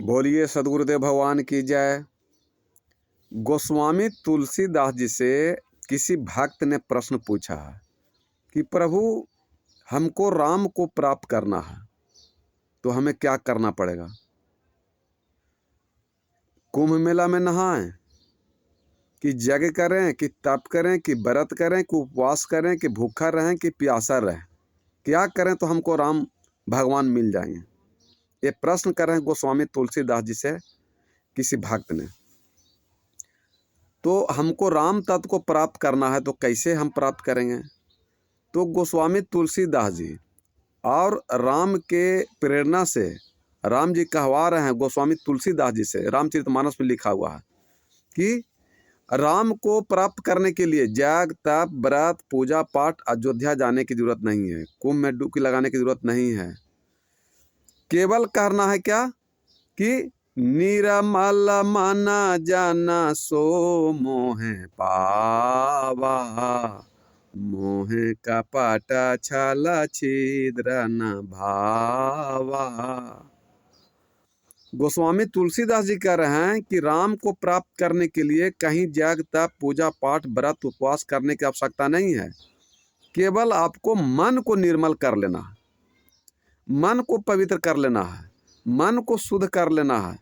बोलिए सदगुरुदेव भगवान की जय। गोस्वामी तुलसीदास जी से किसी भक्त ने प्रश्न पूछा कि प्रभु, हमको राम को प्राप्त करना है तो हमें क्या करना पड़ेगा? कुंभ मेला में नहाएं कि यज्ञ करें कि तप करें कि व्रत करें कि उपवास करें कि भूखा रहें कि प्यासा रहें? क्या करें तो हमको राम भगवान मिल जाएंगे? ये प्रश्न कर रहे हैं गोस्वामी तुलसीदास जी से किसी भक्त ने। तो हमको राम तत्व को प्राप्त करना है तो कैसे हम प्राप्त करेंगे? तो गोस्वामी तुलसीदास जी और राम के प्रेरणा से राम जी कहवा रहे हैं गोस्वामी तुलसीदास जी से, रामचरितमानस में लिखा हुआ है कि राम को प्राप्त करने के लिए जग तप व्रत पूजा पाठ अयोध्या जाने की जरूरत नहीं है, कुंभ में डुबकी लगाने की जरूरत नहीं है। केवल करना है क्या कि निरमल मन जाना सो मोहे पावा, मोहे कपट छल छिद्र न भावा। गोस्वामी तुलसीदास जी कह रहे हैं कि राम को प्राप्त करने के लिए कहीं जग तप पूजा पाठ व्रत उपवास करने की आवश्यकता नहीं है। केवल आपको मन को निर्मल कर लेना है, मन को पवित्र कर लेना है, मन को शुद्ध कर लेना है,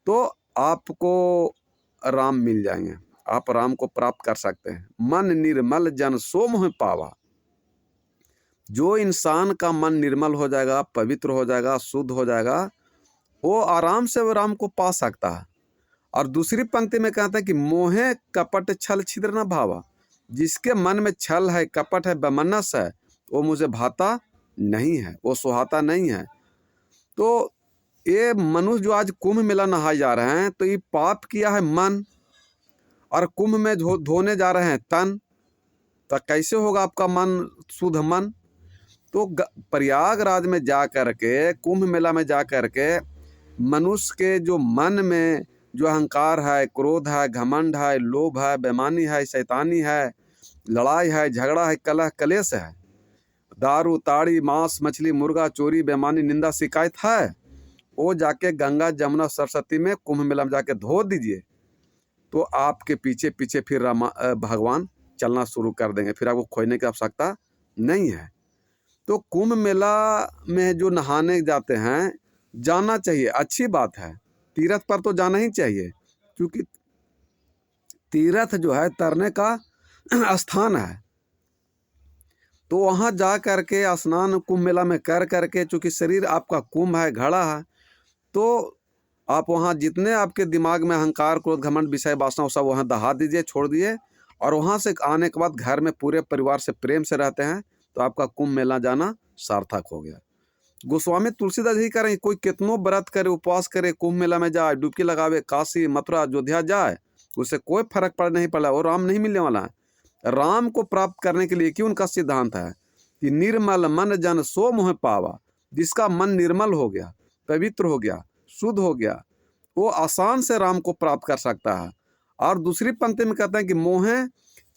तो आपको राम मिल जाएंगे। आप राम को प्राप्त कर सकते हैं। मन निर्मल जन सो मोह पावा। जो इंसान का मन निर्मल हो जाएगा, पवित्र हो जाएगा, शुद्ध हो जाएगा, वो आराम से वो राम को पा सकता है। और दूसरी पंक्ति में कहते हैं कि मोहे कपट छल छिद्र न भावा। जिसके मन में छल है, कपट है, बेमनस है, वो मुझे भाता नहीं है, वो सुहाता नहीं है। तो ये मनुष्य जो आज कुंभ मेला नहाए जा रहे हैं, तो ये पाप किया है मन, और कुंभ में धोने जा रहे हैं तन। तो कैसे होगा आपका मन शुद्ध मन? तो प्रयागराज में जा कर के, कुंभ मेला में जा कर के मनुष्य के जो मन में जो अहंकार है, क्रोध है, घमंड है, लोभ है, बेईमानी है, शैतानी है, लड़ाई है, झगड़ा है, कलह कलेश है, दारू ताड़ी मांस मछली मुर्गा चोरी बेईमानी निंदा शिकायत है, वो जाके गंगा जमुना सरस्वती में कुंभ मेला में जाके धो दीजिए, तो आपके पीछे पीछे फिर भगवान चलना शुरू कर देंगे। फिर आपको खोजने की आवश्यकता नहीं है। तो कुंभ मेला में जो नहाने जाते हैं, जाना चाहिए, अच्छी बात है। तीर्थ पर तो जाना ही चाहिए, क्योंकि तीर्थ जो है तरने का स्थान है। तो वहाँ जा करके स्नान कुंभ मेला में कर करके, चूँकि शरीर आपका कुंभ है, घड़ा है, तो आप वहाँ जितने आपके दिमाग में अहंकार क्रोध घमंड विषय वासना वो सब वहाँ दहा दीजिए, छोड़ दिए। और वहाँ से आने के बाद घर में पूरे परिवार से प्रेम से रहते हैं, तो आपका कुंभ मेला जाना सार्थक हो गया। गोस्वामी तुलसीदास ही करें, कोई कितनों व्रत करे, उपवास करे, कुंभ मेला में जाए, डुबकी लगावे, काशी मथुरा अयोध्या जाए, उससे कोई फर्क पड़ नहीं पड़ा, और राम नहीं मिलने वाला है। राम को प्राप्त करने के लिए क्यों उनका सिद्धांत है कि निर्मल मन जन सो मोह पावा। जिसका मन निर्मल हो गया, पवित्र हो गया, शुद्ध हो गया, वो आसान से राम को प्राप्त कर सकता है। और दूसरी पंक्ति में कहते हैं कि मोहे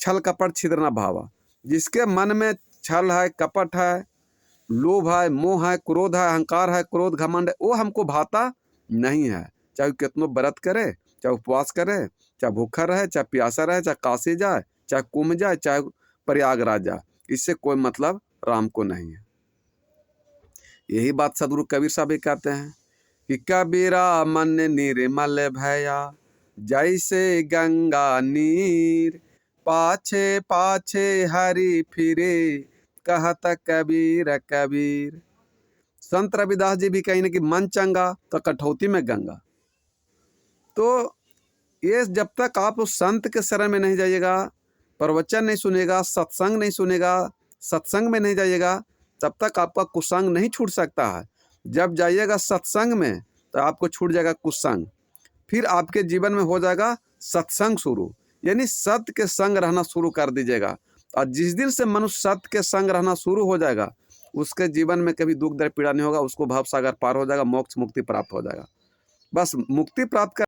छल कपट छिद्र न भावा। जिसके मन में छल है, कपट है, लोभ है, मोह है, क्रोध है, अहंकार है, क्रोध घमंड है, वो हमको भाता नहीं है। चाहे कितनों व्रत करे, चाहे उपवास करे, चाहे भूखा रहे, चाहे प्यासा रहे, चाहे काशी जाए, चाहे कुंभ जाए, चाहे प्रयागराज जाए, इससे कोई मतलब राम को नहीं है। यही बात सदगुरु कबीर साहब भी कहते हैं कि कबीरा मन निर्मल भया, जैसे गंगा नीर, पाछे पाछे हरि फिरे, कहत कबीर कबीर। संत रविदास जी भी कहीं ना कि मन चंगा तो कठौती में गंगा। तो ये जब तक आप उस संत के शरण में नहीं जाइएगा, प्रवचन नहीं सुनेगा, सत्संग नहीं सुनेगा, सत्संग में नहीं जाइएगा, तब तक आपका कुसंग नहीं छूट सकता है। जब जाइएगा सत्संग में तो आपको छूट जाएगा कुसंग, फिर आपके जीवन में हो जाएगा सत्संग शुरू, यानी सत्य के संग रहना शुरू कर दीजिएगा। और जिस दिन से मनुष्य सत्य के संग रहना शुरू हो जाएगा, उसके जीवन में कभी दुख दर्द पीड़ा नहीं होगा, उसको भव सागर पार हो जाएगा, मोक्ष मुक्ति प्राप्त हो जाएगा। बस मुक्ति प्राप्त कर